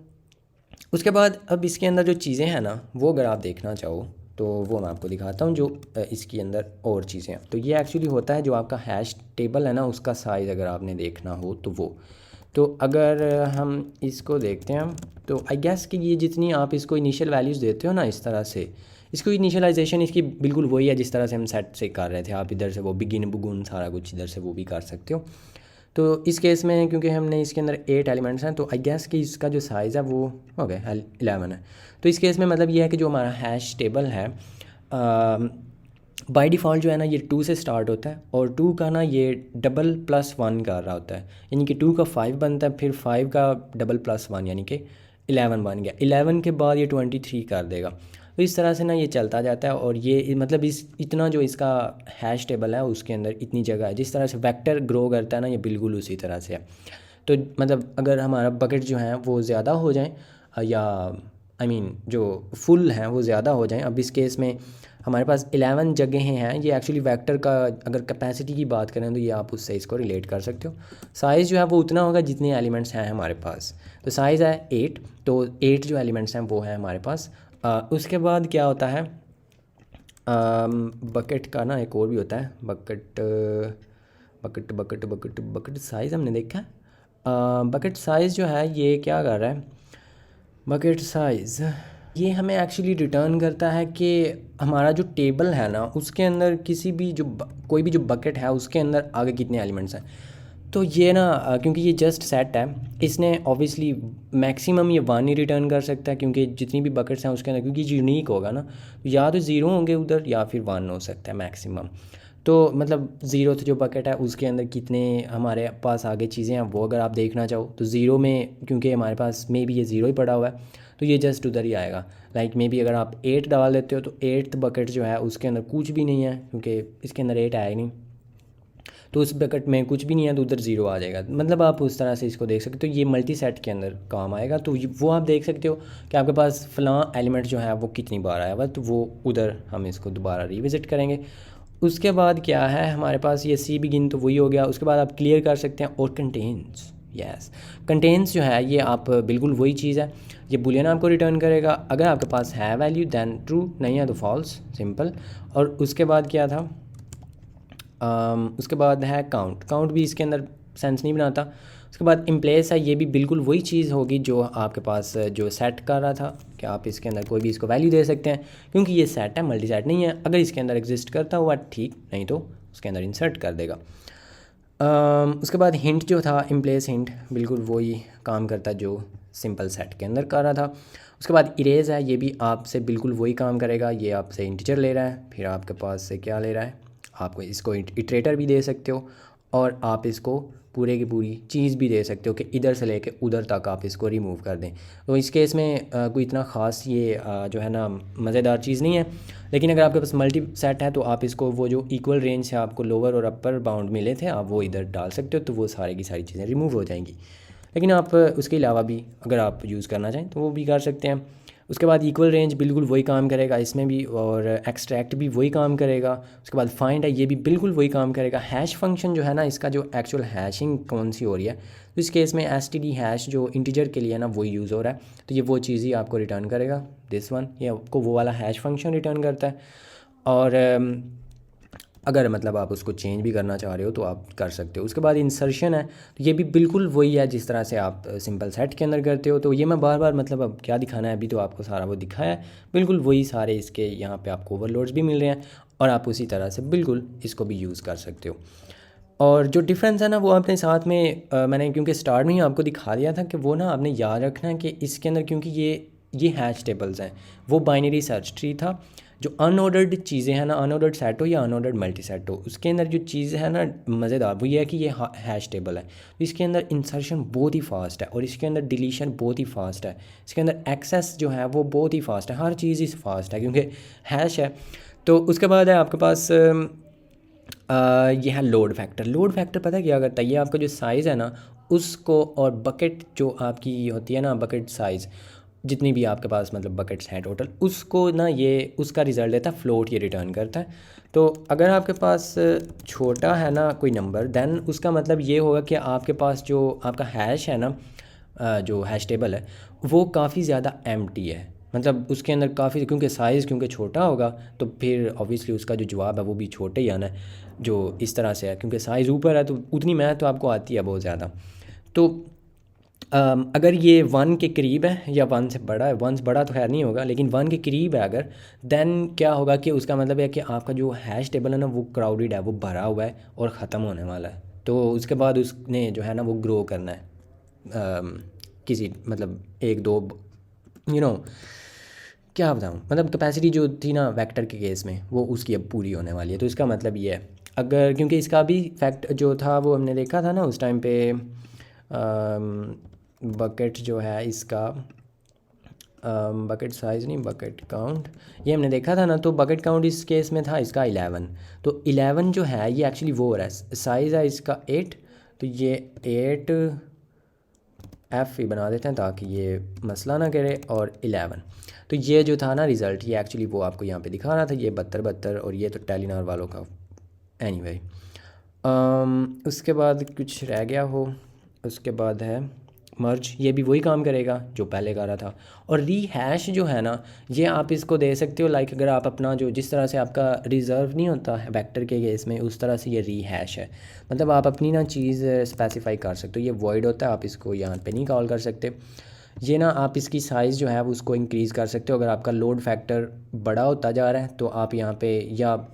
उसके बाद अब इसके अंदर जो चीज़ें हैं ना वो अगर आप देखना चाहो तो वो मैं आपको दिखाता हूँ जो इसके अंदर और चीज़ें हैं। तो ये एक्चुअली होता है जो आपका हैश टेबल है ना उसका साइज़ अगर आपने देखना हो तो वो, तो अगर हम इसको देखते हैं तो आई गेस कि ये जितनी आप इसको इनिशियल वैल्यूज़ देते हो ना इस तरह से, इसको इनिशियलाइजेशन इसकी बिल्कुल वही है जिस तरह से हम सेट से कर रहे थे। आप इधर से वो बिगिन बुगुन सारा कुछ इधर से वो भी कर सकते हो। तो इस केस में क्योंकि हमने इसके अंदर 8 एलिमेंट्स हैं तो आई गेस कि इसका जो साइज़ है वो हो गया 11 है। तो इस केस में मतलब ये है कि जो हमारा हैश टेबल है बाय डिफ़ॉल्ट जो है ना ये 2 से स्टार्ट होता है और 2 का ना ये डबल प्लस 1 कर रहा होता है, यानी कि 2 का 5 बनता है, फिर 5 का डबल प्लस 1 यानी कि 11 बन गया। 11 के बाद ये 23 कर देगा। तो इस तरह से ना ये चलता जाता है और ये मतलब इस इतना जो इसका हैश टेबल है उसके अंदर इतनी जगह है, जिस तरह से वेक्टर ग्रो करता है ना ये बिल्कुल उसी तरह से है। तो मतलब अगर हमारा बकेट जो है वो ज़्यादा हो जाए या आई मीन जो फुल हैं वो ज़्यादा हो जाएं, अब इस केस में हमारे पास 11 जगहें हैं। ये एक्चुअली वेक्टर का अगर कैपेसिटी की बात करें तो ये आप उससे इसको रिलेट कर सकते हो। साइज़ जो है वो उतना होगा जितने एलिमेंट्स हैं हमारे पास। तो साइज़ है 8, तो 8 जो एलिमेंट्स हैं वो हैं हमारे पास। उसके बाद क्या होता है बकेट का ना एक और भी होता है bucket bucket bucket bucket bucket size हमने देखा है। बकेट साइज़ जो है ये क्या कर रहा है, बकेट साइज़ ये हमें एक्चुअली रिटर्न करता है कि हमारा जो टेबल है ना उसके अंदर किसी भी जो कोई भी जो बकेट है उसके अंदर आगे कितने एलिमेंट्स हैं। तो ये ना क्योंकि ये जस्ट सेट है, इसने ऑब्वियसली मैक्सिमम ये 1 ही रिटर्न कर सकता है, क्योंकि जितनी भी बकेट्स हैं उसके अंदर, क्योंकि यूनिक होगा ना, या तो ज़ीरो होंगे उधर या फिर 1 हो सकता है मैक्सिमम। तो मतलब ज़ीरो जो बकेट है उसके अंदर कितने हमारे पास आगे चीज़ें हैं वो अगर आप देखना चाहो तो ज़ीरो में, क्योंकि हमारे पास मे बी ये ज़ीरो ही पड़ा हुआ है, तो ये जस्ट उधर ही आएगा। लाइक मे बी अगर आप 8 डाल देते हो तो 8th बकेट जो है उसके अंदर कुछ भी नहीं है, क्योंकि इसके अंदर 8 आया ही नहीं, तो उस बकेट में कुछ भी नहीं है तो उधर ज़ीरो आ जाएगा। मतलब आप उस तरह से इसको देख सकते हो, ये मल्टी सेट के अंदर काम आएगा। तो वो आप देख सकते हो कि आपके पास फ़लाँ एलिमेंट जो है वो कितनी बार आया हुआ, तो वो उधर हम इसको दोबारा रिविज़िट करेंगे। उसके बाद क्या है हमारे पास, ये सी बिगिन तो वही हो गया। उसके बाद आप क्लियर कर सकते हैं और कंटेन्स, यस कंटेन्स जो है ये आप बिल्कुल वही चीज़ है, ये बुलियन आपको रिटर्न करेगा। अगर आपके पास है वैल्यू दैन ट्रू, नहीं है तो फॉल्स, सिंपल। और उसके बाद क्या था, उसके बाद है काउंट। काउंट भी इसके अंदर सेंस नहीं बनाता। उसके बाद इम्प्लेस है, ये भी बिल्कुल वही चीज़ होगी जो आपके पास जो सेट कर रहा था कि आप इसके अंदर कोई भी इसको वैल्यू दे सकते हैं, क्योंकि ये सेट है, मल्टी सेट नहीं है। अगर इसके अंदर एग्जिस्ट करता हुआ ठीक, नहीं तो उसके अंदर इंसर्ट कर देगा। उसके बाद हिंट जो था, इम्प्लेस हिंट, बिल्कुल वही काम करता जो सिंपल सेट के अंदर कर रहा था। उसके बाद इरेज है, ये भी आपसे बिल्कुल वही काम करेगा। ये आपसे इंटीजर ले रहा है, फिर आपके पास से क्या ले रहा है, आपको इसको इटरेटर भी दे सकते हो, और आप इसको पूरे की पूरी चीज़ भी दे सकते हो कि इधर से लेके उधर तक आप इसको रिमूव कर दें। तो इस केस में कोई इतना ख़ास ये जो है ना मज़ेदार चीज़ नहीं है। लेकिन अगर आपके पास मल्टी सेट है तो आप इसको वो जो इक्वल रेंज से आपको लोअर और अपर बाउंड मिले थे आप वो इधर डाल सकते हो, तो वो सारी की सारी चीज़ें रिमूव हो जाएंगी। लेकिन आप उसके अलावा भी अगर आप यूज़ करना चाहें तो वो भी कर सकते हैं। उसके बाद इक्वल रेंज बिल्कुल वही काम करेगा इसमें भी, और एक्सट्रैक्ट भी वही काम करेगा। उसके बाद फाइंड है, ये भी बिल्कुल वही काम करेगा। हैश फंक्शन जो है ना, इसका जो एक्चुअल हैशिंग कौन सी हो रही है, तो इस केस में एसटीडी हैश जो इंटीजर के लिए ना वही यूज़ हो रहा है, तो ये वो चीज़ ही आपको रिटर्न करेगा, दिस वन, ये आपको वो वाला हैश फंक्शन रिटर्न करता है। और अगर मतलब आप उसको चेंज भी करना चाह रहे हो तो आप कर सकते हो। उसके बाद इंसर्शन है, तो ये भी बिल्कुल वही है जिस तरह से आप सिंपल सेट के अंदर करते हो। तो ये मैं बार बार मतलब अब क्या दिखाना है, अभी तो आपको सारा वो दिखाया है, बिल्कुल वही सारे इसके यहाँ पे आपको ओवरलोड्स भी मिल रहे हैं, और आप उसी तरह से बिल्कुल इसको भी यूज़ कर सकते हो। और जो डिफरेंस है ना वो आपने साथ में मैंने क्योंकि स्टार्ट में ही आपको दिखा दिया था कि वो ना आपने याद रखना है कि इसके अंदर, क्योंकि ये हैश टेबल्स हैं, वो बाइनरी सर्च ट्री था। जो अनऑर्डर्ड चीज़ें हैं ना, अनऑर्डर्ड सेट हो या अनऑर्डर्ड मल्टी सेट हो, उसके अंदर जो चीज़ है ना मज़ेदार वो ये है कि ये हैश टेबल है, तो इसके अंदर इंसर्शन बहुत ही फास्ट है, और इसके अंदर डिलीशन बहुत ही फास्ट है। इसके अंदर एक्सेस जो है वो बहुत ही फास्ट है, हर चीज़ इस फास्ट है क्योंकि हैश है। तो उसके बाद है आपके पास ये है लोड फैक्टर। लोड फैक्टर पता है क्या करता है, ये आपका जो साइज़ है ना उसको, और बकेट जो आपकी होती है ना, बकेट साइज़ जितनी भी आपके पास मतलब बकेट्स हैं टोटल, उसको ना ये उसका रिज़ल्ट देता है, फ्लोट ये रिटर्न करता है। तो अगर आपके पास छोटा है ना कोई नंबर, देन उसका मतलब ये होगा कि आपके पास जो आपका हैश है ना, जो हैश टेबल है वो काफ़ी ज़्यादा एम्प्टी है। मतलब उसके अंदर काफ़ी, क्योंकि साइज़ क्योंकि छोटा होगा तो फिर ऑब्वियसली उसका जो जवाब है वो भी छोटे ही आना है, जो इस तरह से है, क्योंकि साइज़ ऊपर है तो उतनी मैथ तो आपको आती है बहुत ज़्यादा। तो अगर ये 1 के करीब है या 1 से बड़ा है, 1 से बड़ा तो खैर नहीं होगा, लेकिन 1 के करीब है अगर, देन क्या होगा कि उसका मतलब है कि आपका जो हैश टेबल है ना वो क्राउडेड है, वो भरा हुआ है और ख़त्म होने वाला है। तो उसके बाद उसने जो है ना वो ग्रो करना है, किसी मतलब एक दो क्या बताऊँ, मतलब कैपेसिटी जो थी ना वेक्टर के केस में वो उसकी अब पूरी होने वाली है। तो इसका मतलब ये है, अगर क्योंकि इसका भी फैक्ट जो था वो हमने देखा था ना उस टाइम पे, बकेट जो है इसका, बकेट साइज़ नहीं बकेट काउंट, ये हमने देखा था ना, तो बकेट काउंट इस केस में था इसका 11। तो 11 जो है ये एक्चुअली वो हो रहा है, साइज़ है इसका 8, तो ये 8 एफ ही बना देते हैं ताकि ये मसला ना करे, और 11। तो ये जो था ना रिज़ल्ट, ये एक्चुअली वो आपको यहाँ पे दिखा रहा था, ये 72 और ये तो टेलीनॉर वालों का। एनीवे उसके बाद कुछ रह गया हो, उसके बाद है मर्ज, ये भी वही काम करेगा जो पहले कर रहा था। और रीहैश जो है ना, ये आप इसको दे सकते हो, लाइक अगर आप अपना जो जिस तरह से आपका रिज़र्व नहीं होता है वेक्टर के केस में, उस तरह से ये रीहैश है। मतलब आप अपनी ना चीज़ स्पेसिफाई कर सकते हो, ये वॉइड होता है, आप इसको यहाँ पे नहीं कॉल कर सकते। ये ना आप इसकी साइज़ जो है वो उसको इंक्रीज़ कर सकते हो। अगर आपका लोड फैक्टर बड़ा होता जा रहा है तो आप यहाँ पे, या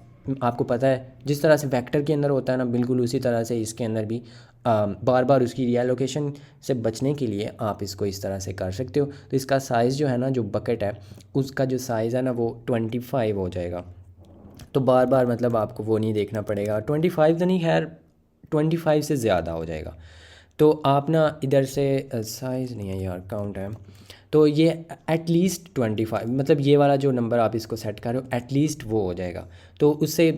आपको पता है जिस तरह से वेक्टर के अंदर होता है ना, बिल्कुल उसी तरह से इसके अंदर भी बार बार उसकी रीएलोकेशन से बचने के लिए आप इसको इस तरह से कर सकते हो। तो इसका साइज़ जो है ना, जो बकेट है उसका जो साइज़ है ना वो 25 हो जाएगा। तो बार बार मतलब आपको वो नहीं देखना पड़ेगा, 25 तो नहीं, खैर 25 से ज़्यादा हो जाएगा। तो आप ना इधर से साइज़ नहीं है यार, काउंट है, तो ये एटलीस्ट 25, मतलब ये वाला जो नंबर आप इसको सेट कर रहे हो एटलीस्ट वो हो जाएगा। तो उससे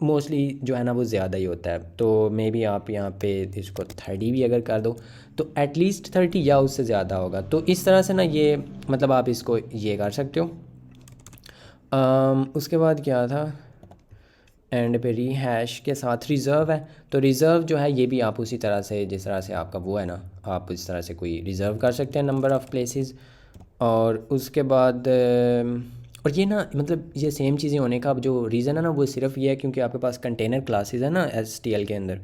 मोस्टली जो है ना वो ज़्यादा ही होता है। तो मे बी आप यहाँ पे इसको 30 भी अगर कर दो तो एटलीस्ट 30 या उससे ज़्यादा होगा। तो इस तरह से ना ये मतलब आप इसको ये कर सकते हो। उसके बाद क्या था, एंड पे री हैश के साथ रिज़र्व है। तो रिज़र्व जो है ये भी आप उसी तरह से, जिस तरह से आपका वो है ना, आप इस तरह से कोई रिज़र्व कर सकते हैं नंबर ऑफ़ प्लेसेस। और उसके बाद और ये ना मतलब ये सेम चीज़ें होने का अब जो रीज़न है ना वो सिर्फ ये है क्योंकि आपके पास कंटेनर क्लासेस है ना STL के अंदर,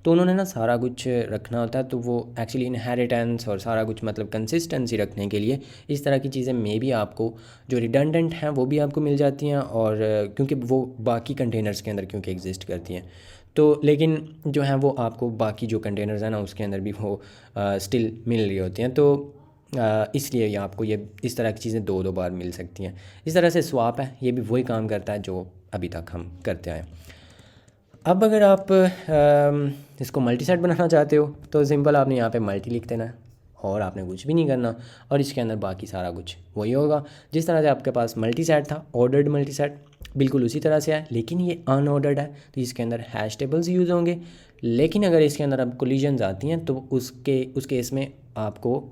तो उन्होंने ना सारा कुछ रखना होता है। तो वो एक्चुअली इनहेरिटेंस और सारा कुछ मतलब कंसिस्टेंसी रखने के लिए इस तरह की चीज़ें मे भी आपको जो रिडंडेंट हैं वो भी आपको मिल जाती हैं, और क्योंकि वो बाकी कंटेनर्स के अंदर क्योंकि एग्जिस्ट करती हैं। तो लेकिन जो है वो आपको बाकी जो कंटेनर्स हैं ना उसके अंदर भी वो स्टिल मिल रही होती हैं। तो इसलिए ये आपको ये इस तरह की चीज़ें दो दो बार मिल सकती हैं। इस तरह से स्वाप है, ये भी वही काम करता है जो अभी तक हम करते आए। अब अगर आप इसको मल्टी सेट बनाना चाहते हो तो सिंपल आपने यहाँ पे मल्टी लिख देना है और आपने कुछ भी नहीं करना, और इसके अंदर बाकी सारा कुछ वही होगा। जिस तरह से आपके पास मल्टी सेट था, ऑर्डर्ड मल्टी सेट, बिल्कुल उसी तरह से है, लेकिन ये अनऑर्डर्ड है तो इसके अंदर हैश टेबल्स यूज़ होंगे। लेकिन अगर इसके अंदर अब कोलिजन्स आती हैं तो उस केस में आपको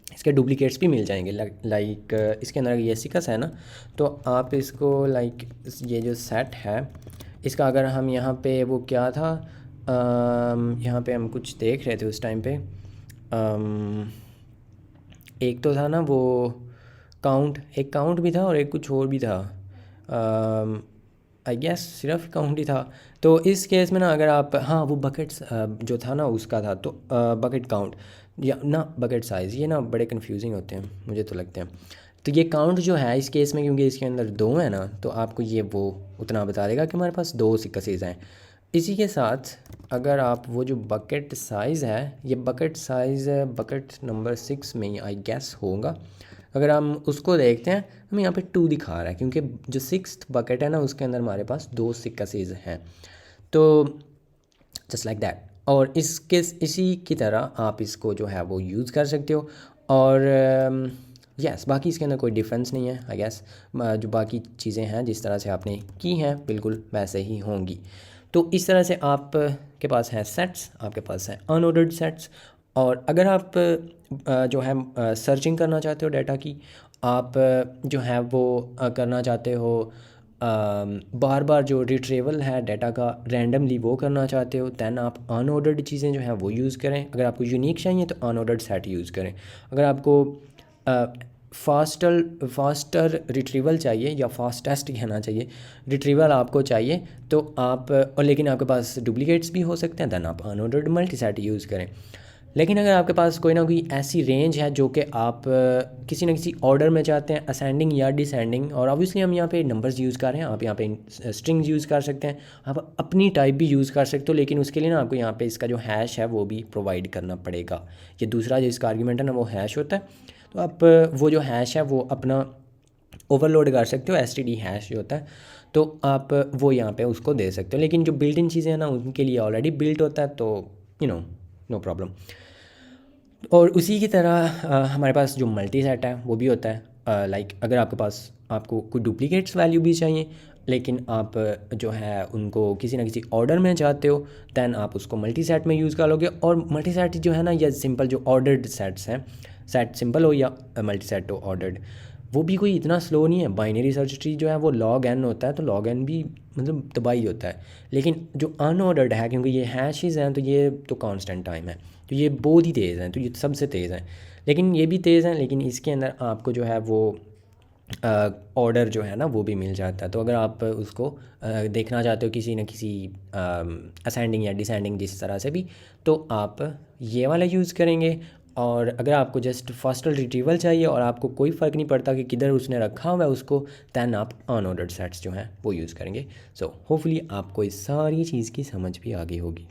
इसके डुप्लीकेट्स भी मिल जाएंगे। लाइक इसके अंदर ये सिकस है ना, तो आप इसको लाइक ये जो सेट है इसका अगर हम यहाँ पे वो क्या था, यहाँ पे हम कुछ देख रहे थे उस टाइम पे, एक तो था ना वो काउंट, एक काउंट भी था और एक कुछ और भी था, आई गेस सिर्फ काउंट ही था। तो इस केस में ना अगर आप, हाँ वो बकेट्स जो था ना उसका था, तो बकेट काउंट या ना बकेट साइज़, ये ना बड़े कन्फ्यूजिंग होते हैं मुझे तो लगते हैं। तो ये काउंट जो है इस केस में क्योंकि इसके अंदर दो है ना, तो आपको ये वो उतना बता देगा कि हमारे पास दो सिक्सेस हैं। इसी के साथ अगर आप वो जो बकेट साइज़ है, ये बकेट साइज़ बकेट नंबर 6 में आई गेस होगा। अगर हम उसको देखते हैं, हमें यहाँ पे 2 दिखा रहा है क्योंकि जो 6th बकेट है ना उसके अंदर हमारे पास दो सिक्सेस हैं। तो जस्ट लाइक दैट, और इसी की तरह आप इसको जो है वो यूज़ कर सकते हो। और यस बाकी इसके अंदर कोई डिफरेंस नहीं है आई गेस, जो बाकी चीज़ें हैं जिस तरह से आपने की हैं बिल्कुल वैसे ही होंगी। तो इस तरह से आप के पास हैं सेट्स, आपके पास हैं अनऑर्डर्ड सेट्स। और अगर आप जो है सर्चिंग करना चाहते हो डाटा की, आप जो है वो करना चाहते हो बार बार जो रिट्रीवल है डाटा का रैंडमली वो करना चाहते हो, दैन आप अनऑर्डर्ड चीज़ें जो हैं वो यूज़ करें। अगर आपको यूनिक चाहिए तो अनऑर्डर्ड सेट यूज़ करें। अगर आपको फास्टर रिट्रीवल चाहिए या फास्टेस्ट कहना चाहिए, रिट्रीवल आपको चाहिए तो आप, और लेकिन आपके पास डुप्लीकेट्स भी हो सकते हैं, दैन आप अनऑर्डर्ड मल्टी सेट यूज़ करें। लेकिन अगर आपके पास कोई ना कोई ऐसी रेंज है जो कि आप किसी न किसी ऑर्डर में चाहते हैं, असेंडिंग या डिसेंडिंग, और ऑब्वियसली हम यहाँ पे नंबर्स यूज़ कर रहे हैं, आप यहाँ पे स्ट्रिंग्स यूज़ कर सकते हैं, आप अपनी टाइप भी यूज़ कर सकते हो, लेकिन उसके लिए ना आपको यहाँ पे इसका जो हैश है वो भी प्रोवाइड करना पड़ेगा। ये दूसरा जो इसका आर्ग्यूमेंट है ना वो हैश होता है। तो आप वो जो हैश है वो अपना ओवरलोड कर सकते हो, STD हैश जो होता है, तो आप वो यहाँ पे उसको दे सकते हो। लेकिन जो बिल्ट इन चीज़ें हैं ना उनके लिए ऑलरेडी बिल्ट होता है, तो नो प्रॉब्लम। और उसी की तरह हमारे पास जो मल्टी सेट है वो भी होता है। लाइक अगर आपके पास आपको कोई डुप्लीकेट्स वैल्यू भी चाहिए लेकिन आप जो है उनको किसी ना किसी ऑर्डर में चाहते हो, दैन आप उसको मल्टी सेट में यूज़ कर लोगे। और मल्टी सेट जो है ना, या सिंपल जो ऑर्डर्ड सेट्स हैं, सेट सिंपल हो या मल्टी सेट हो ऑर्डर्ड, वो भी कोई इतना स्लो नहीं है। बाइनरी सर्च ट्री जो है वो log n होता है, तो log n भी मतलब तबाही होता है। लेकिन जो अनऑर्डर्ड है, क्योंकि ये हैशेस हैं तो ये तो कांस्टेंट टाइम है, तो ये बहुत ही तेज़ हैं, तो ये सबसे तेज़ हैं। लेकिन ये भी तेज़ हैं, लेकिन इसके अंदर आपको जो है वो ऑर्डर जो है ना वो भी मिल जाता है। तो अगर आप उसको देखना चाहते हो किसी न किसी असेंडिंग या डिसेंडिंग जिस तरह से भी, तो आप ये वाला यूज़ करेंगे। और अगर आपको जस्ट फास्टर रिट्रीवल चाहिए और आपको कोई फ़र्क नहीं पड़ता कि किधर उसने रखा हुआ है उसको, दैन आप अनऑर्डर्ड सेट्स जो हैं वो यूज़ करेंगे। सो होपफुली आपको इस सारी चीज़ की समझ भी आ गई होगी।